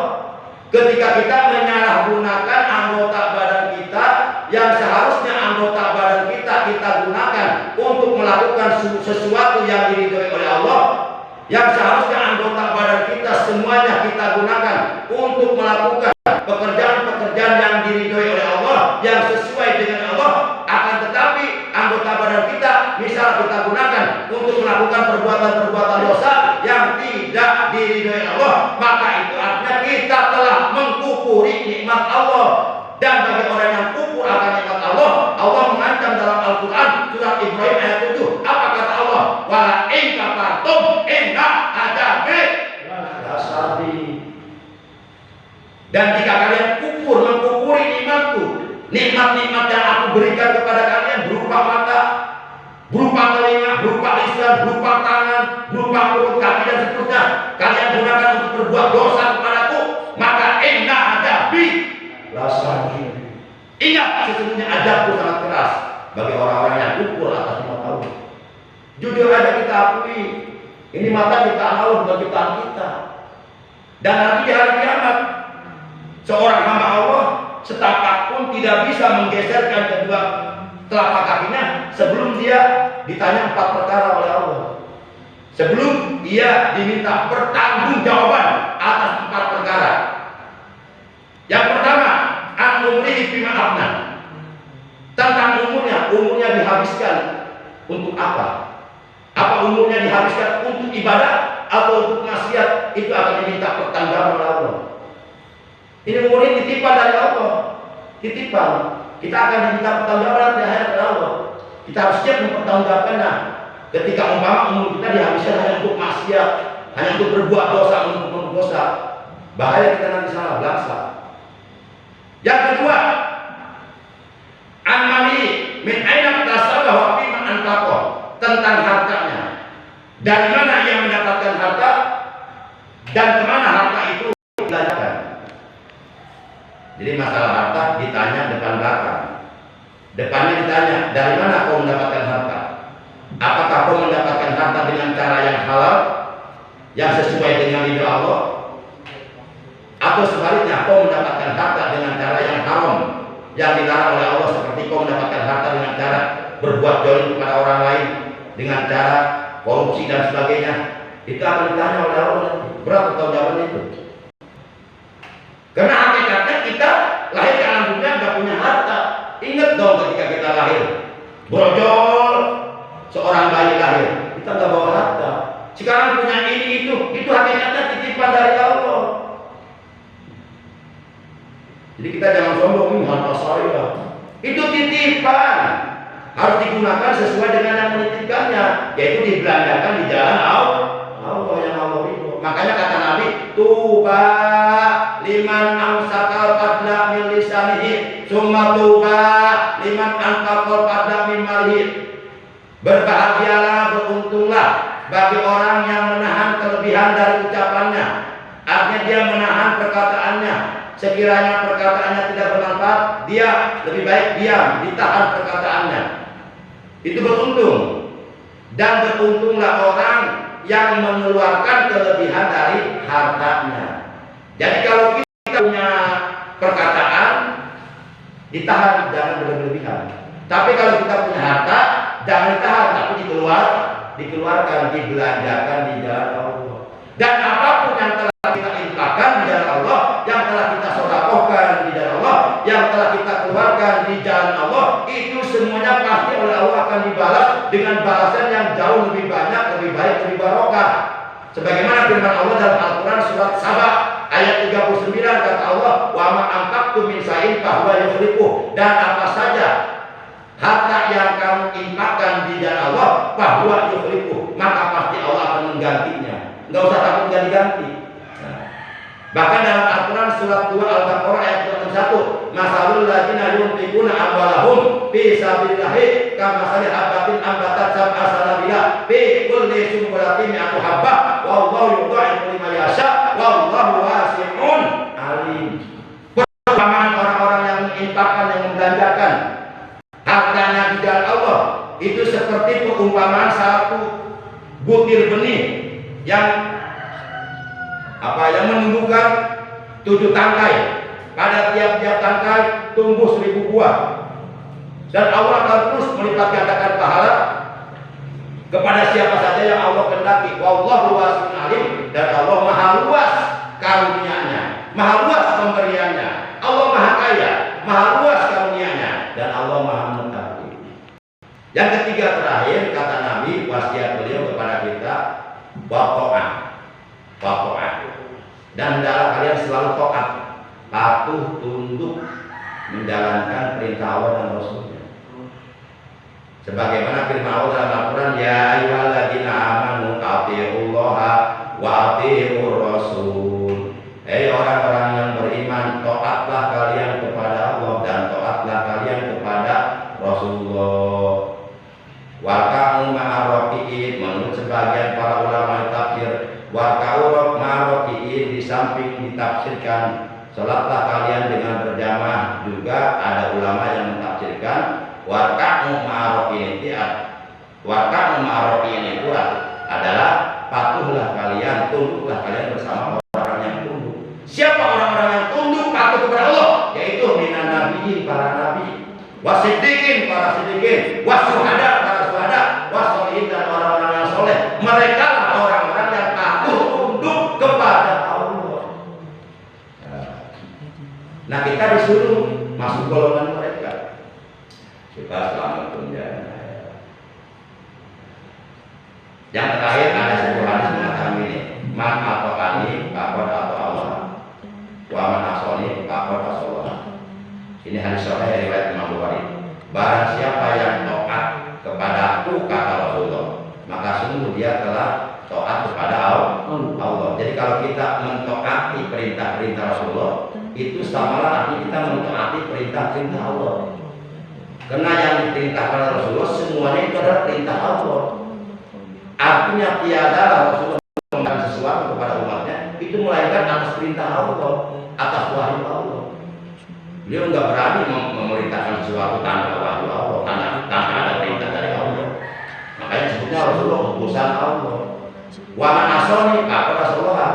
ketika kita menyalahgunakan anggota badan kita yang seharusnya anggota badan kita gunakan untuk melakukan sesuatu yang diridhoi oleh Allah, yang seharusnya anggota badan kita semuanya kita gunakan untuk melakukan pekerjaan-pekerjaan yang diridhoi oleh Allah, yang sesuai dengan Allah. Akan tetapi anggota badan kita misal kita gunakan untuk melakukan perbuatan-perbuatan dosa yang tidak diridhoi Allah, maka itu artinya kita telah mengkufuri nikmat Allah. Dan bagi orang yang kufur akan nikmat Allah, Allah mengancam dalam Al-Quran surat Ibrahim ayat 7. Apa kata Allah? Wala in kafartum inna adabi lasyadid. Dan jika kalian kufur, mengkufuri nikmatku, nikmat-nikmat yang aku berikan kepada kalian berupa mata, berupa telinga, berupa lisan, berupa tangan, berupa perut, kaki dan seterusnya, kalian gunakan untuk berbuat dosa kepadaku, maka inna adabi lasyadid. Ingat, sesungguhnya adabku sangat keras bagi orang-orang yang kufur atas nikmat Allah. Jujur aja kita akui, ini mata ciptaan Allah, bukan ciptaan kita. Dan nanti di hari kiamat, seorang hamba Allah setapak pun tidak bisa menggeserkan kedua telapak kakinya sebelum dia ditanya 4 perkara oleh Allah. Sebelum dia diminta pertanggungjawaban atas 4 perkara. Yang pertama, an-umrihi fima afna. Tentang umurnya dihabiskan untuk apa? Apa umurnya dihabiskan untuk ibadah atau untuk maksiat? Itu akan diminta pertanggungjawaban oleh Allah. Ini umur ini titipan dari Allah, titipan. Kita akan diminta pertanggungjawaban di akhirat dari Allah. Kita harus siap mempertanggungjawabkannya. Ketika umpama umur kita dihabiskan hanya untuk maksiat, hanya untuk berbuat dosa, untuk berbuat dosa, bahaya kita nanti salah belaksa. Yang kedua, amali min aina tasabah wa fi man anfaqa, tentang hartanya. Dari mana ia mendapatkan harta dan kemana harta itu dibelanjakan. Jadi masalah harta ditanya depan belakang. Depannya ditanya, dari mana kau mendapatkan harta? Apakah kau mendapatkan harta dengan cara yang halal, yang sesuai dengan ridha Allah? Atau sebaliknya, kau mendapatkan harta dengan cara yang haram, yang dilarang oleh Allah, seperti kau mendapatkan harta dengan cara berbuat zalim kepada orang lain, dengan cara korupsi dan sebagainya. Itu akan ditanya oleh Allah. Berat atau jawaban itu? Karena hakikatnya kita lahir ke alam dunia nggak punya harta. Ingat dong ketika kita lahir, brojol, seorang bayi lahir, kita nggak bawa harta. Sekarang punya ini itu hakikatnya titipan dari Allah. Jadi kita jangan sombong, ini harta saya. Itu titipan, harus digunakan sesuai dengan yang menitipkannya, yaitu dibelanjakan di jalan Allah yang Allah ridho. Makanya kata Nabi, tuba liman amsakal fadla min lisanihi, summa tuba liman anfaqal fadla min malihi. Berbahagialah, beruntunglah bagi orang yang menahan kelebihan dari ucapannya. Artinya dia menahan perkataannya. Sekiranya perkataannya tidak bermanfaat, dia lebih baik diam, ditahan perkataannya. Itu beruntung. Dan beruntunglah orang yang mengeluarkan kelebihan dari hartanya. Jadi kalau kita punya perkataan, ditahan, jangan berlebihan. Tapi kalau kita punya harta, jangan ditahan, tapi dikeluarkan, dibelanjakan di jalan Allah. Dan apapun yang telah kita infakkan di jalan Allah, yang telah kita sedekahkan di jalan Allah, yang telah kita keluarkan di jalan Allah, itu semuanya pasti oleh Allah akan dibalas dengan balasan yang jauh lebih banyak, lebih baik, lebih barokah. Sebagaimana firman Allah dalam Al-Quran surat Saba ayat 39, kata Allah, wa ma anfaqtum min shay'in fahuwa yukhlifuh, dan apa saja harta yang kamu infakkan di jalan Allah, fahuwa yukhlifuh, maka pasti Allah akan menggantinya. Enggak usah takut ganti-ganti. Bahkan dalam Al-Quran surat 2 Al-Baqarah ayat 21, masalul ladzina yunfiquna amwalahum fi sabilillahi kamathali habatin ambatat sab'a sanabila fi kulli sunbulatin mi'atu habbah wallahu yudha'ifu liman yasha wallahu wasi'un alim. Perumpamaan orang-orang yang menginfakkan, yang membelanjakan hartanya di jalan Allah itu seperti perumpamaan satu butir benih yang menumbuhkan 7 tangkai. Pada tiap-tiap tangkai tumbuh 1000 buah. Dan Allah akan terus melipat gandakan pahala kepada siapa saja yang Allah kehendaki. Wallahu wasi'un alim, dan Allah maha luas karunia-Nya, maha luas pemberiannya. Allah maha kaya, maha luas karunia-Nya, dan Allah maha mengetahui. Yang ketiga terakhir, kata Nabi, wasiat beliau kepada kita, waqa'ah. Dan hendaklah kalian selalu taat, patuh, tunduk, menjalankan perintah Allah dan Rasulnya. Sebagaimana firman Allah dalam Al-Quran, ya ayyuhalladzina amanu atiiullaha wa atiiur rasul. Hei orang-orang yang beriman, taatlah kalian kepada Allah dan taatlah kalian kepada Rasulullah. Warka'u ma'arafi'in, menurut sebagian para ulama tafsir, warka'u ma'arafi'in di samping ditafsirkan salatlah kalian dengan berjamaah, juga ada ulama yang mentafsirkan warka'u ma'arafi'in itu adalah patuhlah kalian, tunduklah kalian bersama orang yang tunduk. Siapa orang-orang yang tunduk patuh kepada Allah? Yaitu minan nabiyyin, para nabi, wasiddiqin, para siddiqin, wasuhada, para suhada, wasolihin, dan orang-orang yang soleh. Mereka lah orang-orang yang patuh tunduk kepada Allah. Nah, kita disuruh masuk golongan mereka. Kita selamat dunia. Yang terakhir ada sebuah hadis mengatakan ini, man ataqani faqad ata Allah, wa man asani faqad asallah. Ini hadis sahih riwayat Imam Bukhari. Barang siapa yang taat kepadaku, kata Rasulullah, maka sungguh dia telah taat kepada Allah. Jadi kalau kita mentaati perintah-perintah Rasulullah, itu samalah artinya kita mentaati perintah-perintah Allah. Karena yang diperintahkan Rasulullah semuanya itu adalah perintah Allah. Artinya tiada Rasulullah melakukan sesuatu kepada umatnya itu melainkan atas perintah Allah, atas wahyu Allah. Beliau nggak berani memerintahkan sesuatu tanpa wahyu Allah, tanpa ada perintah dari Allah. Makanya sebutnya Rasulullah utusan Allah. Wa man asani apa Rasulullah.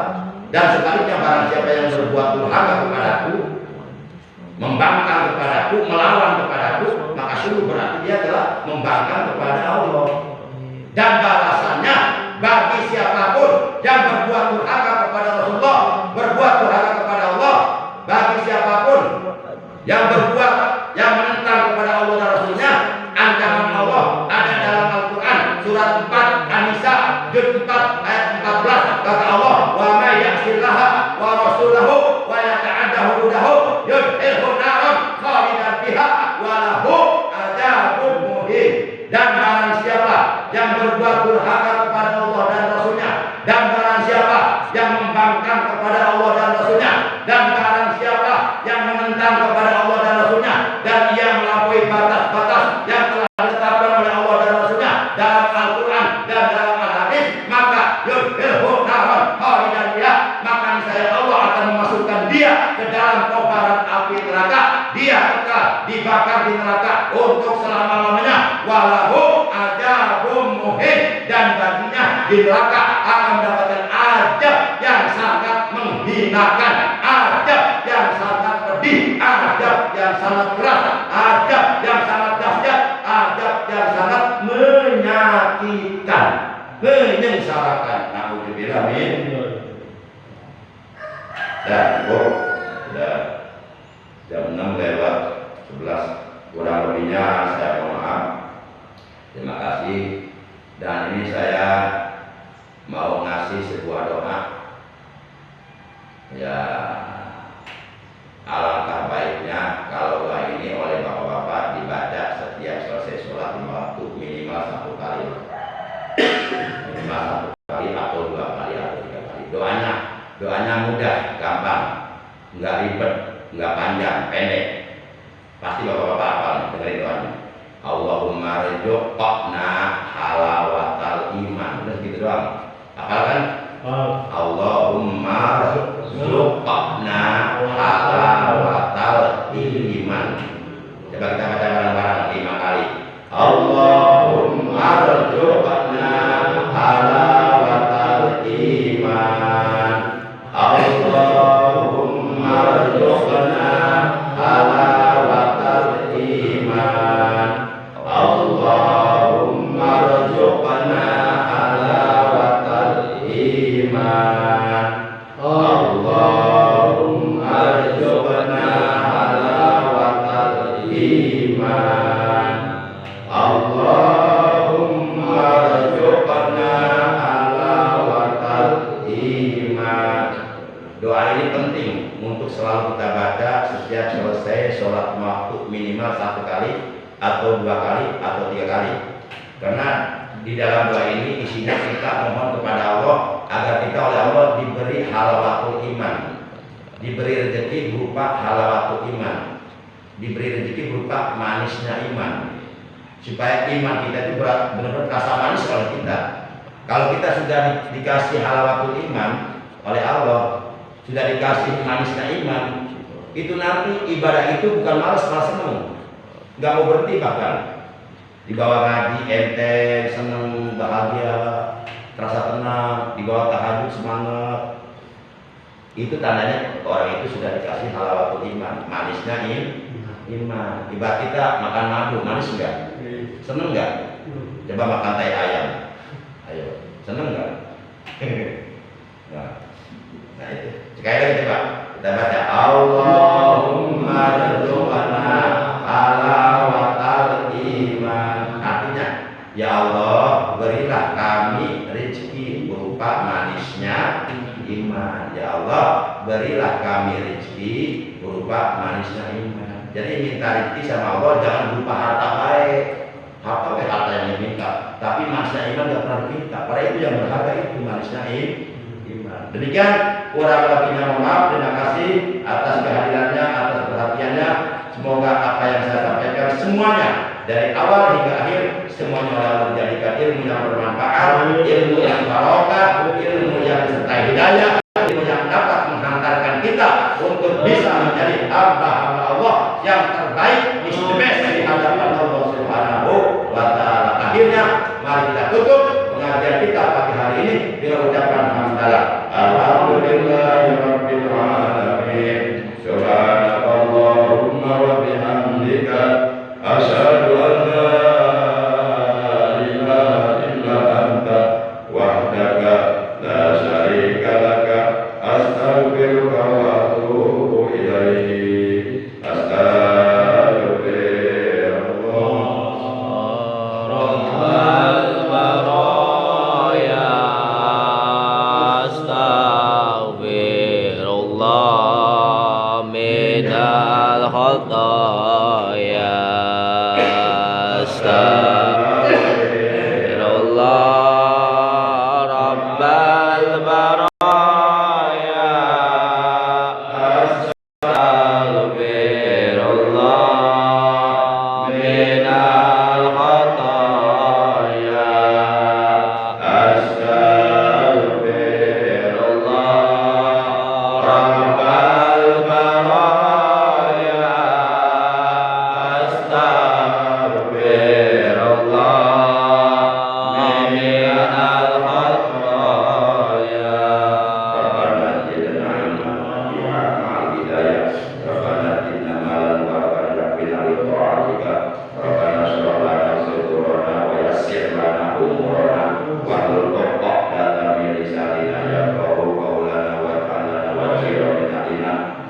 Dan sebaliknya barang siapa yang berbuat durhaka kepadaku, membangkang kepadaku, melawan kepadaku, maka sungguh berarti dia telah membangkang kepada Allah. Dan balasannya bagi siapapun yang berbuat durhaka kepada Rasulullah, berbuat durhaka kepada Allah, bagi siapapun yang berbuat yang menentang kepada Allah dan Rasulnya, ancaman Allah ada dalam Al-Quran surat 4 An-Nisa juz 4 ayat 14. Kata Allah, wa may ya'sillaha wa rasulahu wa yata'adda hududahu yudkhilhu naran khalidan fiha wa lahu adzabun muhin. Dan barang siapa yang berbuat durhaka kepada Allah dan Rasulnya, dan barang siapa yang membangkang kepada Allah dan Rasulnya, dan barang siapa yang menentang kepada Allah dan Rasulnya, dan ia melampaui batas-batas yang telah ditetapkan oleh Allah dan Rasulnya dalam Al-Quran dan dalam Al-Hadis, maka yudkhilhu naran khalidan fiha, maka niscaya Allah akan memasukkan dia ke dalam kobaran api neraka. Dia akan dibakar di neraka untuk selama-lamanya. Walahu adzabun muhin, dan baginya di neraka akan mendapatkan azab yang sangat menghinakan, azab yang sangat pedih, azab yang sangat keras, azab yang sangat dahsyat, azab yang sangat menyakitkan, menyengsarakan. Nauzubillah min. Dan jam 6 lewat 11 kurang lebihnya saya mohon maaf. Terima kasih. Dan ini saya mau ngasih sebuah doa. Ya, alangkah baiknya kalau doa ini oleh bapak-bapak dibaca setiap selesai sholat 5 waktu minimal 1 kali. Minimal 1 kali atau 2 kali atau 3 kali. Doanya mudah, gampang, nggak ribet, nggak panjang, pendek. Pasti bapak-bapak hafal, dengerin doanya. Allahumma rzuqna halawatal iman. Udah gitu doang. Hafal kan? Allahumma rzuqna halawatal iman. Coba kita baca bareng-bareng 5 kali. Allahumma rzuqna halawatal iman. Allahumma rzuqna halawatal iman. Allahumma rzuqna halawatal iman. Allahumma rzuqna halawatal iman. Allahumma rzuqna halawatal iman. Doa ini penting untuk selalu kita baca setiap selesai sholat waktu minimal 1 kali atau 2 kali atau 3 kali. Karena di dalam doa ini isinya kita mohon kepada Allah agar kita oleh Allah diberi halawatul iman, diberi rezeki berupa halawatul iman, diberi rezeki berupa manisnya iman, supaya iman kita itu benar-benar terasa manis oleh kita. Kalau kita sudah dikasih halawatul iman oleh Allah, sudah dikasih manisnya iman, itu nanti ibadah itu bukan malas, malah seneng, nggak mau berhenti, bahkan dibawa ngaji enteng, seneng, bahagia, terasa tenang, dibawa tahajud semangat. Itu tandanya orang itu sudah dikasih halawatul iman, manisnya iman. Ibarat kita makan madu, manis enggak? Seneng enggak? Coba makan tai ayam, ayo, seneng enggak? Nah itu. Sekali lagi coba kita baca. Allahumma rzuqna halawatal iman. Artinya, ya Allah, berilah kami rezeki berupa manisnya iman. Ya Allah, berilah kami rezeki berupa manisnya iman. Jadi minta rezeki sama Allah jangan berupa harta baik. Harta baik harta yang diminta, tapi manisnya iman tidak pernah diminta. Pada itu yang berharga itu manisnya iman. Demikian kurang lebihnya mohon maaf. Terima kasih atas kehadirannya, atas perhatiannya. Semoga apa yang saya sampaikan semuanya dari awal hingga akhir semuanya dalam menjadikan ilmu yang bermanfaat, ilmu yang barokah, ilmu yang serta hidayah, ilmu yang dapat menghantarkan kita untuk bisa menjadi hamba-hamba Allah yang terbaik di hadapan Allah Subhanahu wa Ta'ala. Akhirnya mari kita tutup pengajian kita pagi hari ini dengan ucapan hamdalah. Alhamdulillahirabbil alamin. Subhanakallahumma wa bihamdika asyhadu an la ilaha illa anta wahdaka la syarika laka astaghfiruka wa atubu ilaik.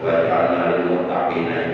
Waj'alna lil muttaqina